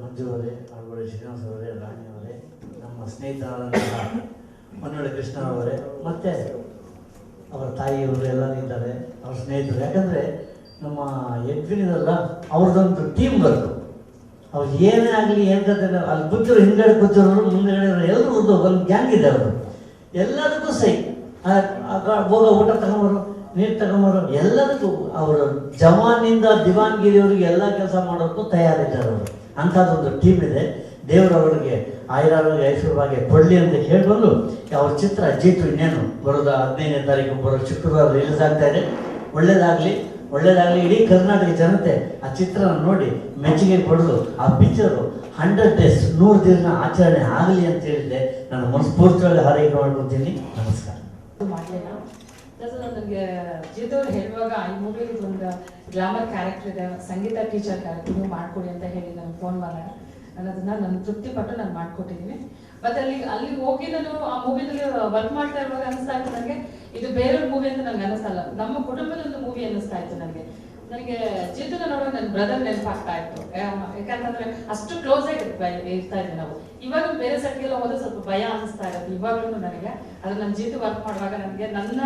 ಮಂಜುವರೇ, ಆಳ್ವಾಡಿ ಶ್ರೀನಿವಾಸ ಅವರೇ, ರಾಣಿಯವರೇ, ನಮ್ಮ ಸ್ನೇಹಿತರಾದಂತಹ ಹೊನ್ನಳ್ಳಿ ಕೃಷ್ಣ ಅವರೇ, ಮತ್ತು ಅವರ ತಾಯಿಯವರು ಎಲ್ಲರೂ ಇದ್ದಾರೆ, ಅವ್ರ ಸ್ನೇಹಿತರು. ಯಾಕಂದರೆ ನಮ್ಮ ಎಡ್ವಿನಿದಲ್ಲ ಅವ್ರದ್ದೊಂದು ಟೀಮ್ ವರ್ಕು. ಅವ್ರು ಏನೇ ಆಗಲಿ ಏನು ಕತೆ ಅಲ್ಲಿ ಕೂತಿರು, ಹಿಂದ್ಗಡೆ ಕೂತಿರೋರು, ಮುಂದೆಗಡೆ ಎಲ್ಲರೂ ಒಂದು ಗ್ಯಾಂಗ್ ಇದೆ. ಅವರು ಎಲ್ಲದಕ್ಕೂ ಸೈ ಹೋಗೋ ಊಟ ತಗೊಂಬರು, ನೀರು ತಗೊಂಬರು, ಎಲ್ಲದಕ್ಕೂ ಅವರು ಜವಾನಿಂದ ದಿವಾನ್ಗಿರಿಯವರಿಗೆ ಎಲ್ಲ ಕೆಲಸ ಮಾಡೋಕ್ಕೂ ತಯಾರಿದ್ದಾರೆ. ಅವರು ಅಂಥದ್ದೊಂದು ಟೀಮ್ ಇದೆ. ದೇವರವರಿಗೆ ಆಯುರಾರೋಗ್ಯ ಐಶ್ವರ್ಯವಾಗಿ ಕೊಡಲಿ ಅಂತ ಹೇಳ್ಕೊಂಡು ಅವ್ರ ಚಿತ್ರ ಜೀತು ಇನ್ನೇನು ಬರೋದು 15ನೇ ತಾರೀಕು ಬರೋ ಶುಕ್ರವಾರ ರಿಲೀಸ್ ಆಗ್ತಾ ಇದೆ. ಒಳ್ಳೇದಾಗಲಿ ಇಡೀ ಕರ್ನಾಟಕ ಜನತೆ ಆ ಚಿತ್ರನ ನೋಡಿ ಮೆಚ್ಚುಗೆ ಪಡೆದು ಆ ಪಿಕ್ಚರು 100 days 100 ದಿನ ಆಚರಣೆ ಆಗಲಿ ಅಂತ ಹೇಳಿದ್ದೆ. ನಾನು ಮನಸ್ಫೂರ್ತಿಯಾಗಿ ಹಾರೈಕೆ ಮಾಡ್ಕೊತೀನಿ. ನಮಸ್ಕಾರ. ನನಗೆ ಜೀತವ್ರು ಹೇಳುವಾಗ ಈ ಮೂವಿಲಿ ಒಂದು ಗ್ಲಾಮರ್ ಕ್ಯಾರೆಕ್ಟರ್ ಇದೆ, ಸಂಗೀತ ಟೀಚರ್ ಕ್ಯಾರೆಕ್ಟರ್ ನೀವು ಮಾಡ್ಕೊಡಿ ಅಂತ ಹೇಳಿ ನನಗೆ ಫೋನ್ ಮಾಡಿದಾಗ ನಾನು ಅದನ್ನ ನನ್ನ ತೃಪ್ತಿ ಪಟ್ಟು ನಾನು ಮಾಡ್ಕೊಟ್ಟಿದ್ದೀನಿ. ಮತ್ತೆ ಅಲ್ಲಿ ಹೋಗಿ ನಾನು ಆ ಮೂವಿನಲ್ಲಿ ವರ್ಕ್ ಮಾಡ್ತಾ ಇರುವಾಗ ಅನಿಸ್ತಾ ಇತ್ತು ನನಗೆ ಇದು ಬೇರೆಯವ್ರ ಮೂವಿ ಅಂತ ನನಗೆ ಅನಿಸ್ತಲ್ಲ, ನಮ್ಮ ಕುಟುಂಬದ ಒಂದು ಮೂವಿ ಅನ್ನಿಸ್ತಾ ಇತ್ತು ನನಗೆ. ಜೀತನ ನೋಡುವಾಗ ನನ್ನ ಬ್ರದರ್ ನೆನಪಾಗ್ತಾ ಇತ್ತು. ಯಾಕಂತಂದ್ರೆ ಅಷ್ಟು ಕ್ಲೋಸ್ ಆಗಿ ಇರ್ತಾ ಇದ್ವಿ ನಾವು. ಇವಾಗ ಬೇರೆ ಸೆಟ್ಗೆಲ್ಲ ಹೋದ್ರೆ ಸ್ವಲ್ಪ ಭಯ ಅನಿಸ್ತಾ ಇರುತ್ತೆ ಇವಾಗ್ಲೂ ನನಗೆ. ಅದು ನನ್ನ ಜೀತು ವರ್ಕ್ ಮಾಡುವಾಗ ನನಗೆ ನನ್ನ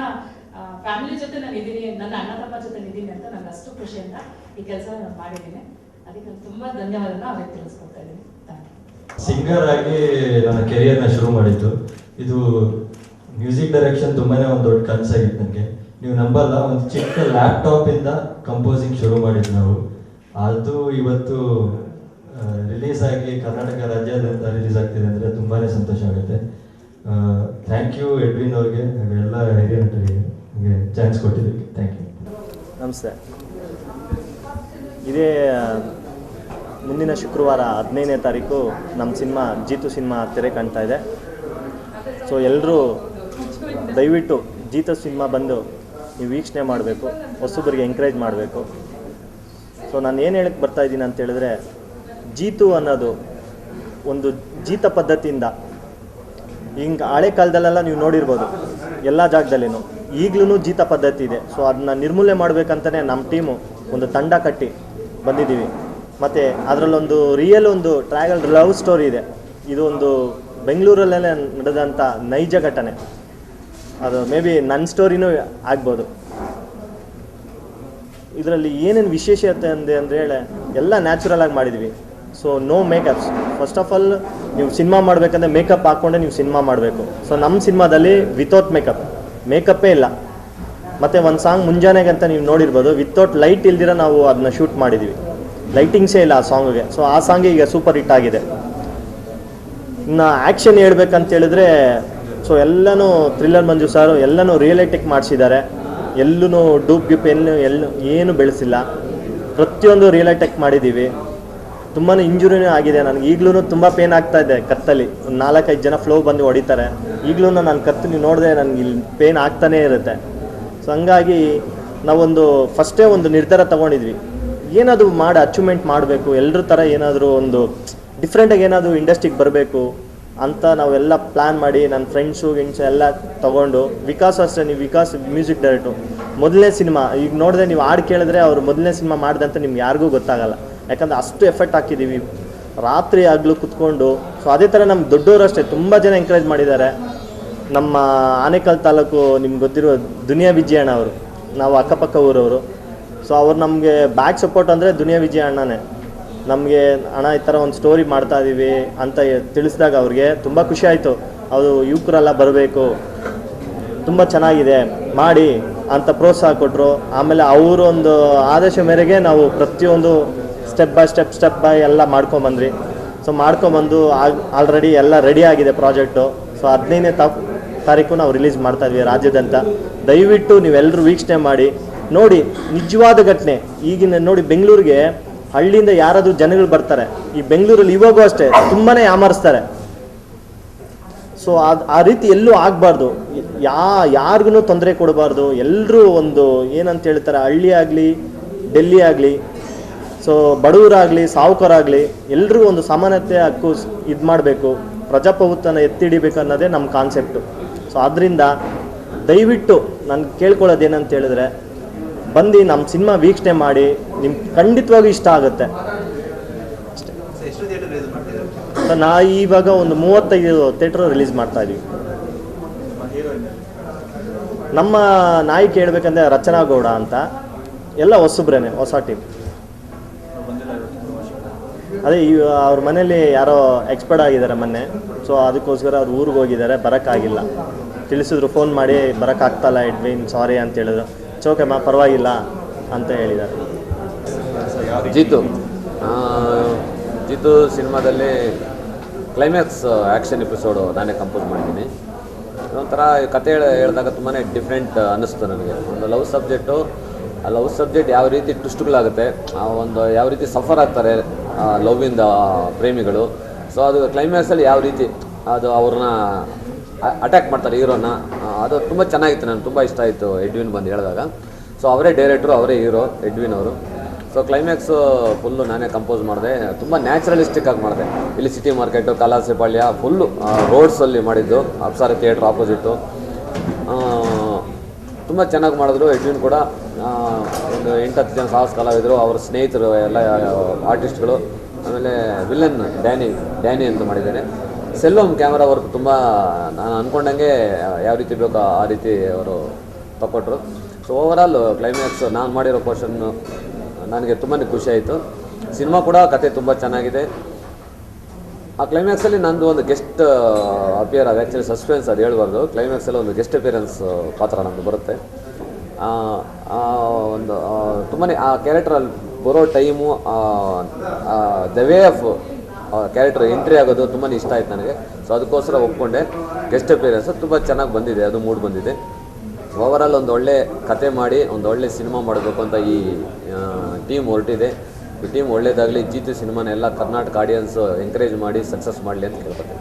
ಫ್ಯಾಮಿಲಿ ಜೊತೆ ನಾನು ಇದ್ದೀನಿ, ನನ್ನ ಅಣ್ಣ ತಮ್ಮ ಜೊತೆ ಇದ್ದೀನಿ ಅಂತ ನನಗೆ ಅಷ್ಟು ಖುಷಿಯಿಂದ ಈ ಕೆಲಸ ನಾನು ಮಾಡಿದ್ದೀನಿ. ಅದಕ್ಕೆ ನಾನು ತುಂಬಾ ಧನ್ಯವಾದನ ಅವ್ರಿಗೆ ತಿಳಿಸ್ಕೊಡ್ತಾ ಇದ್ದೀನಿ. ಸಿಂಗರ್ ಆಗಿ ನನ್ನ ಕೆರಿಯರ್ನ ಶುರು ಮಾಡಿದ್ದು. ಇದು ಮ್ಯೂಸಿಕ್ ಡೈರೆಕ್ಷನ್ ತುಂಬಾನೇ ಒಂದು ದೊಡ್ಡ ಕನಸಾಗಿತ್ತು ನನಗೆ. ನೀವು ನಂಬಲ್ಲ, ಒಂದು ಚಿಕ್ಕ ಲ್ಯಾಪ್ಟಾಪ್ ಇಂದ ಕಂಪೋಸಿಂಗ್ ಶುರು ಮಾಡಿದ್ದು ನಾವು. ಅದು ಇವತ್ತು ರಿಲೀಸ್ ಆಗಿ ಕರ್ನಾಟಕ ರಾಜ್ಯಾದ್ಯಂತ ರಿಲೀಸ್ ಆಗ್ತಿದೆ ಅಂದರೆ ತುಂಬಾನೇ ಸಂತೋಷ ಆಗುತ್ತೆ. ಥ್ಯಾಂಕ್ ಯು ಎಡ್ವಿನ್ ಅವ್ರಿಗೆ ಹಾಗೂ ಎಲ್ಲ ಹಿರಿಯ ನಟರಿಗೆ ನನಗೆ ಚಾನ್ಸ್ ಕೊಟ್ಟಿದ್ದಕ್ಕೆ ಥ್ಯಾಂಕ್ ಯು. ನಮಸ್ತೆ. ಇದೇ ಮುಂದಿನ ಶುಕ್ರವಾರ 15ನೇ ತಾರೀಕು ನಮ್ಮ ಸಿನಿಮಾ ಜೀತು ಸಿನಿಮಾ ತೆರೆ ಕಾಣ್ತಾ ಇದೆ. ಸೊ ಎಲ್ಲರೂ ದಯವಿಟ್ಟು ಜೀತು ಸಿನಿಮಾ ಬಂದು ನೀವು ವೀಕ್ಷಣೆ ಮಾಡಬೇಕು, ಹೊಸಬರಿಗೆ ಎಂಕರೇಜ್ ಮಾಡಬೇಕು. ಸೊ ನಾನು ಏನು ಹೇಳಕ್ಕೆ ಬರ್ತಾ ಇದ್ದೀನಿ ಅಂತ ಹೇಳಿದ್ರೆ, ಜೀತು ಅನ್ನೋದು ಒಂದು ಜೀತ ಪದ್ಧತಿಯಿಂದ ಹಿಂಗೆ ಹಳೆ ಕಾಲದಲ್ಲೆಲ್ಲ ನೀವು ನೋಡಿರ್ಬೋದು ಎಲ್ಲ ಜಾಗದಲ್ಲಿನೂ, ಈಗಲೂ ಜೀತ ಪದ್ಧತಿ ಇದೆ. ಸೊ ಅದನ್ನ ನಿರ್ಮೂಲನೆ ಮಾಡಬೇಕಂತಲೇ ನಮ್ಮ ಟೀಮು ಒಂದು ತಂಡ ಕಟ್ಟಿ ಬಂದಿದ್ದೀವಿ. ಮತ್ತು ಅದರಲ್ಲೊಂದು ರಿಯಲ್ ಒಂದು ಟ್ರಯಲ್ ಲವ್ ಸ್ಟೋರಿ ಇದೆ. ಇದು ಒಂದು ಬೆಂಗಳೂರಲ್ಲೇ ನಡೆದಂಥ ನೈಜ ಘಟನೆ. ಅದು ಮೇ ಬಿ ನನ್ನ ಸ್ಟೋರಿನೂ ಆಗ್ಬೋದು. ಇದರಲ್ಲಿ ಏನೇನು ವಿಶೇಷತೆ ಅಂದರೆ ಎಲ್ಲ ನ್ಯಾಚುರಲ್ ಆಗಿ ಮಾಡಿದ್ವಿ. So no makeups. First of all ನೀವು ಸಿನಿಮಾ ಮಾಡಬೇಕಂದ್ರೆ ಮೇಕಪ್ ಹಾಕ್ಕೊಂಡೆ ನೀವು ಸಿನಿಮಾ ಮಾಡಬೇಕು. ಸೊ ನಮ್ಮ ಸಿನಿಮಾದಲ್ಲಿ ವಿತೌಟ್ ಮೇಕಪ್ಪೇ ಇಲ್ಲ. ಮತ್ತು ಒಂದು ಸಾಂಗ್ ಮುಂಜಾನೆಗೆ ಅಂತ ನೀವು ನೋಡಿರ್ಬೋದು, ವಿತೌಟ್ ಲೈಟ್ ಇಲ್ದಿರ ನಾವು ಅದನ್ನ ಶೂಟ್ ಮಾಡಿದ್ವಿ. ಲೈಟಿಂಗ್ಸೇ ಇಲ್ಲ ಆ ಸಾಂಗ್ಗೆ. ಸೊ ಆ ಸಾಂಗ್ಗೆ ಈಗ ಸೂಪರ್ ಹಿಟ್ ಆಗಿದೆ. ಇನ್ನು ಆ್ಯಕ್ಷನ್ ಹೇಳ್ಬೇಕಂತ ಹೇಳಿದ್ರೆ, ಸೊ ಎಲ್ಲನೂ ಥ್ರಿಲ್ಲರ್ ಮಂಜು ಸಾರು ಎಲ್ಲನೂ ರಿಯಲಿಟಿಕ್ ಮಾಡಿಸಿದ್ದಾರೆ. ಎಲ್ಲೂ ಡೂಪ್ ಗಿಪ್ ಏನು ಬೆಳೆಸಿಲ್ಲ. ಪ್ರತಿಯೊಂದು ರಿಯಲಿಟಿಕ್ ಮಾಡಿದ್ದೀವಿ. ತುಂಬಾ ಇಂಜುರಿನೂ ಆಗಿದೆ. ನನಗೆ ಈಗಲೂ ತುಂಬ ಪೇನ್ ಆಗ್ತಾ ಇದೆ ಕತ್ತಲ್ಲಿ. ಒಂದು 4-5 ಜನ ಫ್ಲೋ ಬಂದು ಹೊಡಿತಾರೆ. ಈಗಲೂ ನಾನು ಕತ್ತು ನೀವು ನೋಡಿದ್ರೆ ನನಗೆ ಇಲ್ಲಿ ಪೇನ್ ಆಗ್ತಾನೇ ಇರುತ್ತೆ. ಸೊ ಹಂಗಾಗಿ ನಾವೊಂದು ಫಸ್ಟೇ ಒಂದು ನಿರ್ಧಾರ ತೊಗೊಂಡಿದ್ವಿ, ಏನಾದರೂ ಮಾಡಿ ಅಚೀವ್ಮೆಂಟ್ ಮಾಡಬೇಕು, ಎಲ್ಲರ ಥರ ಏನಾದರೂ ಒಂದು ಡಿಫ್ರೆಂಟಾಗಿ ಏನಾದರೂ ಇಂಡಸ್ಟ್ರಿಗೆ ಬರಬೇಕು ಅಂತ ನಾವೆಲ್ಲ ಪ್ಲ್ಯಾನ್ ಮಾಡಿ ನನ್ನ ಫ್ರೆಂಡ್ಸು ಎಲ್ಲ ತೊಗೊಂಡು, ವಿಕಾಸ್ ಅಷ್ಟೇ, ನೀವು ವಿಕಾಸ್ ಮ್ಯೂಸಿಕ್ ಡೈರೆಕ್ಟ್ರು ಮೊದಲನೇ ಸಿನಿಮಾ ಈಗ ನೋಡಿದ್ರೆ ನೀವು ಹಾಡು ಕೇಳಿದ್ರೆ ಅವ್ರು ಮೊದಲನೇ ಸಿನಿಮಾ ಮಾಡಿದೆ ಅಂತ ನಿಮ್ಗೆ ಯಾರಿಗೂ ಗೊತ್ತಾಗಲ್ಲ. ಯಾಕಂದರೆ ಅಷ್ಟು ಎಫೆಕ್ಟ್ ಹಾಕಿದ್ದೀವಿ ರಾತ್ರಿ ಆಗಲೂ ಕುತ್ಕೊಂಡು. ಸೊ ಅದೇ ಥರ ನಮ್ಮ ದೊಡ್ಡವರು ಅಷ್ಟೇ ತುಂಬ ಜನ ಎಂಕರೇಜ್ ಮಾಡಿದ್ದಾರೆ. ನಮ್ಮ ಆನೇಕಲ್ ತಾಲೂಕು ನಿಮ್ಗೆ ಗೊತ್ತಿರೋ ದುನಿಯಾ ವಿಜಯ ಅಣ್ಣ ಅವರು, ನಾವು ಅಕ್ಕಪಕ್ಕ ಊರವರು. ಸೊ ಅವ್ರು ನಮಗೆ ಬ್ಯಾಕ್ ಸಪೋರ್ಟ್ ಅಂದರೆ ದುನಿಯಾ ವಿಜಯ ಅಣ್ಣನೇ. ನಮಗೆ ಅಣ್ಣ ಈ ಥರ ಒಂದು ಸ್ಟೋರಿ ಮಾಡ್ತಾಯಿದ್ದೀವಿ ಅಂತ ತಿಳಿಸಿದಾಗ ಅವ್ರಿಗೆ ತುಂಬ ಖುಷಿ ಆಯಿತು. ಅದು ಯುವಕರೆಲ್ಲ ಬರಬೇಕು, ತುಂಬ ಚೆನ್ನಾಗಿದೆ ಮಾಡಿ ಅಂತ ಪ್ರೋತ್ಸಾಹ ಕೊಟ್ಟರು. ಆಮೇಲೆ ಅವರು ಒಂದು ಆದೇಶ ಮೇರೆಗೆ ನಾವು ಪ್ರತಿಯೊಂದು ಸ್ಟೆಪ್ ಬೈ ಎಲ್ಲ ಮಾಡ್ಕೊಂಬಂದ್ರಿ. ಸೊ ಸೊ ಮಾಡ್ಕೊಂಬಂದು ಆಲ್ರೆಡಿ ಎಲ್ಲ ರೆಡಿ ಆಗಿದೆ ಪ್ರಾಜೆಕ್ಟು. ಸೊ 15ನೇ ತಾರೀಕು ನಾವು ರಿಲೀಸ್ ಮಾಡ್ತಾ ಇದ್ವಿ ರಾಜ್ಯದಂತ. ದಯವಿಟ್ಟು ನೀವೆಲ್ಲರೂ ವೀಕ್ಷಣೆ ಮಾಡಿ ನೋಡಿ. ನಿಜವಾದ ಘಟನೆ. ಈಗಿನ ನೋಡಿ, ಬೆಂಗಳೂರಿಗೆ ಹಳ್ಳಿಯಿಂದ ಯಾರಾದರೂ ಜನಗಳು ಬರ್ತಾರೆ, ಈ ಬೆಂಗಳೂರಲ್ಲಿ ಇವಾಗೂ ಅಷ್ಟೇ ತುಂಬಾ ಯಾಮರಿಸ್ತಾರೆ. ಸೊ ಆ ರೀತಿ ಎಲ್ಲೂ ಆಗಬಾರ್ದು. ಯಾರಿಗೂ ತೊಂದರೆ ಕೊಡಬಾರ್ದು. ಎಲ್ಲರೂ ಒಂದು ಏನಂತ ಹೇಳ್ತಾರೆ, ಹಳ್ಳಿ ಆಗಲಿ ಡೆಲ್ಲಿ ಆಗಲಿ, ಸೊ ಬಡವರಾಗಲಿ ಸಾಹುಕಾರಾಗಲಿ ಎಲ್ಲರಿಗೂ ಒಂದು ಸಮಾನತೆ ಹಕ್ಕು ಇದು ಮಾಡಬೇಕು, ಪ್ರಜಾಪ್ರಭುತ್ವನ ಎತ್ತಿ ಹಿಡಿಬೇಕು ಅನ್ನೋದೇ ನಮ್ಮ ಕಾನ್ಸೆಪ್ಟು. ಸೊ ಆದ್ದರಿಂದ ದಯವಿಟ್ಟು ನಾನು ಕೇಳ್ಕೊಳ್ಳೋದೇನಂತ ಹೇಳಿದ್ರೆ, ಬಂದು ನಮ್ಮ ಸಿನಿಮಾ ವೀಕ್ಷಣೆ ಮಾಡಿ, ನಿಮ್ಗೆ ಖಂಡಿತವಾಗೂ ಇಷ್ಟ ಆಗುತ್ತೆ ಅಷ್ಟೇ. ಸೊ ನಾ ಇವಾಗ ಒಂದು 35 ಥಿಯೇಟ್ರ್ ರಿಲೀಸ್ ಮಾಡ್ತಾ ಇದೀವಿ. ನಮ್ಮ ನಾಯಕಿ ಹೇಳ್ಬೇಕಂದ್ರೆ ರಚನಾ ಗೌಡ ಅಂತ, ಎಲ್ಲ ಹೊಸಬ್ರೇನೆ, ಹೊಸ ಟೀಮ್. ಅದೇ ಅವ್ರ ಮನೇಲಿ ಯಾರೋ ಎಕ್ಸ್ಪರ್ಟ್ ಆಗಿದ್ದಾರೆ ಮೊನ್ನೆ. ಸೊ ಅದಕ್ಕೋಸ್ಕರ ಅವ್ರು ಊರಿಗೆ ಹೋಗಿದ್ದಾರೆ, ಬರೋಕ್ಕಾಗಿಲ್ಲ. ತಿಳಿಸಿದ್ರು ಫೋನ್ ಮಾಡಿ, ಬರೋಕ್ಕಾಗ್ತಲ್ಲ ಎಡ್ವಿನ್, ಸಾರಿ ಅಂತ ಹೇಳಿದ್ರು. ಚೋಕೆಮ್ಮ ಪರವಾಗಿಲ್ಲ ಅಂತ ಹೇಳಿದ್ದಾರೆ. ಜಿತು ಸಿನಿಮಾದಲ್ಲಿ ಕ್ಲೈಮ್ಯಾಕ್ಸ್ ಆ್ಯಕ್ಷನ್ ಎಪಿಸೋಡು ನಾನೇ ಕಂಪೋಸ್ ಮಾಡಿದ್ದೀನಿ. ಒಂಥರ ಕತೆ ಹೇಳಿದಾಗ ತುಂಬಾ ಡಿಫ್ರೆಂಟ್ ಅನ್ನಿಸ್ತು ನನಗೆ. ಒಂದು ಲವ್ ಸಬ್ಜೆಕ್ಟು, ಆ ಲವ್ ಸಬ್ಜೆಕ್ಟ್ ಯಾವ ರೀತಿ ಟ್ವಿಸ್ಟ್ಗಳಾಗುತ್ತೆ, ಒಂದು ಯಾವ ರೀತಿ ಸಫರ್ ಆಗ್ತಾರೆ ಲವ್ವಿಂದ ಪ್ರೇಮಿಗಳು. ಸೊ ಅದು ಕ್ಲೈಮ್ಯಾಕ್ಸಲ್ಲಿ ಯಾವ ರೀತಿ ಅದು ಅವ್ರನ್ನ ಅಟ್ಯಾಕ್ ಮಾಡ್ತಾರೆ ಹೀರೋನ, ಅದು ತುಂಬ ಚೆನ್ನಾಗಿತ್ತು. ನನಗೆ ತುಂಬ ಇಷ್ಟ ಆಯಿತು ಎಡ್ವಿನ್ ಬಂದು ಹೇಳಿದಾಗ. ಸೊ ಅವರೇ ಡೈರೆಕ್ಟ್ರು, ಅವರೇ ಹೀರೋ ಎಡ್ವಿನ್ ಅವರು. ಸೊ ಕ್ಲೈಮ್ಯಾಕ್ಸು ಫುಲ್ಲು ನಾನೇ ಕಂಪೋಸ್ ಮಾಡಿದೆ. ತುಂಬ ನ್ಯಾಚುರಲಿಸ್ಟಿಕ್ ಆಗಿ ಮಾಡಿದೆ. ಇಲ್ಲಿ ಸಿಟಿ ಮಾರ್ಕೆಟು, ಕಲಾಸಿಪಾಳ್ಯ ಫುಲ್ಲು ರೋಡ್ಸಲ್ಲಿ ಮಾಡಿದ್ದು, ಅಪ್ಸರ ಥಿಯೇಟ್ರ್ ಆಪೋಸಿಟ್ಟು. ತುಂಬ ಚೆನ್ನಾಗಿ ಮಾಡಿದ್ರು. ಎಡ್ವಿನ್ ಕೂಡ ಒಂದು 8-10 ಜನ ಸಾಹಸ ಕಲಾವಿದರು, ಅವ್ರ ಸ್ನೇಹಿತರು ಎಲ್ಲ ಆರ್ಟಿಸ್ಟ್ಗಳು. ಆಮೇಲೆ ವಿಲನ್ ಡ್ಯಾನಿ ಅಂತ ಮಾಡಿದ್ದಾರೆ. ಸೆಲ್ವಮ್ ಕ್ಯಾಮ್ರಾ ವರ್ಕ್ ತುಂಬ ನಾನು ಅಂದ್ಕೊಂಡಂಗೆ ಯಾವ ರೀತಿ ಬೇಕೋ ಆ ರೀತಿ ಅವರು ತಗೊಟ್ರು. ಸೊ ಓವರಾಲ್ ಕ್ಲೈಮ್ಯಾಕ್ಸ್ ನಾನು ಮಾಡಿರೋ ಪೋರ್ಷನ್ನು ನನಗೆ ತುಂಬಾ ಖುಷಿ ಆಯಿತು. ಸಿನಿಮಾ ಕೂಡ ಕತೆ ತುಂಬ ಚೆನ್ನಾಗಿದೆ. ಆ ಕ್ಲೈಮ್ಯಾಕ್ಸಲ್ಲಿ ನಂದು ಒಂದು ಗೆಸ್ಟ್ ಅಪಿಯರ್, ಅದು ಆ್ಯಕ್ಚುಲಿ ಸಸ್ಪೆನ್ಸ್, ಅದು ಹೇಳ್ಬಾರ್ದು. ಕ್ಲೈಮ್ಯಾಕ್ಸಲ್ಲಿ ಒಂದು ಗೆಸ್ಟ್ ಅಪಿಯರೆನ್ಸ್ ಪಾತ್ರ ನಮ್ಮದು ಬರುತ್ತೆ. ಒಂದು ತುಂಬಾ ಆ ಕ್ಯಾರೆಕ್ಟ್ರಲ್ಲಿ ಬರೋ time, the way of character entry ಆಗೋದು ತುಂಬಾ ಇಷ್ಟ ಆಯ್ತು ನನಗೆ. ಸೊ ಅದಕ್ಕೋಸ್ಕರ ಒಪ್ಕೊಂಡೆ. ಗೆಸ್ಟ್ ಅಪಿಯರೆನ್ಸ್ ತುಂಬ ಚೆನ್ನಾಗಿ ಬಂದಿದೆ, ಅದು ಮೂಡ್ ಬಂದಿದೆ. ಓವರಾಲ್ ಒಂದು ಒಳ್ಳೆ ಕತೆ ಮಾಡಿ ಒಂದು ಒಳ್ಳೆ ಸಿನಿಮಾ ಮಾಡಬೇಕು ಅಂತ ಈ ಟೀಮ್ ಹೊರಟಿದೆ. ಈ ಟೀಮ್ ಒಳ್ಳೇದಾಗಲಿ. ಜಿತು ಸಿನಿಮಾನ ಎಲ್ಲ ಕರ್ನಾಟಕ ಆಡಿಯನ್ಸು ಎಂಕರೇಜ್ ಮಾಡಿ ಸಕ್ಸಸ್ ಮಾಡಲಿ ಅಂತ ಕೇಳ್ಕೊತೀನಿ.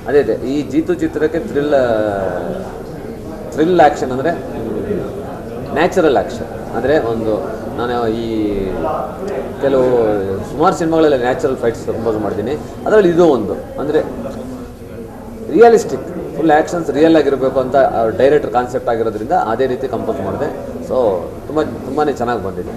ಅದೇ ಈ ಜಿತು ಚಿತ್ರಕ್ಕೆ ಥ್ರಿಲ್ ಆ್ಯಕ್ಷನ್ ಅಂದರೆ ನ್ಯಾಚುರಲ್ ಆ್ಯಕ್ಷನ್. ಅಂದರೆ ಒಂದು ನಾನು ಈ ಕೆಲವು ಸುಮಾರು ಸಿನಿಮಾಗಳಲ್ಲಿ ನ್ಯಾಚುರಲ್ ಫೈಟ್ಸ್ ಕಂಪೋಸ್ ಮಾಡಿದ್ದೀನಿ. ಅದರಲ್ಲಿ ಇದು ಒಂದು ಅಂದರೆ ರಿಯಲಿಸ್ಟಿಕ್, ಫುಲ್ ಆ್ಯಕ್ಷನ್ಸ್ ರಿಯಲ್ ಆಗಿರಬೇಕು ಅಂತ ಡೈರೆಕ್ಟರ್ ಕಾನ್ಸೆಪ್ಟ್ ಆಗಿರೋದ್ರಿಂದ ಅದೇ ರೀತಿ ಕಂಪೋಸ್ ಮಾಡಿದೆ. ಸೊ ತುಂಬಾ ಚೆನ್ನಾಗಿ ಬಂದಿದೆ.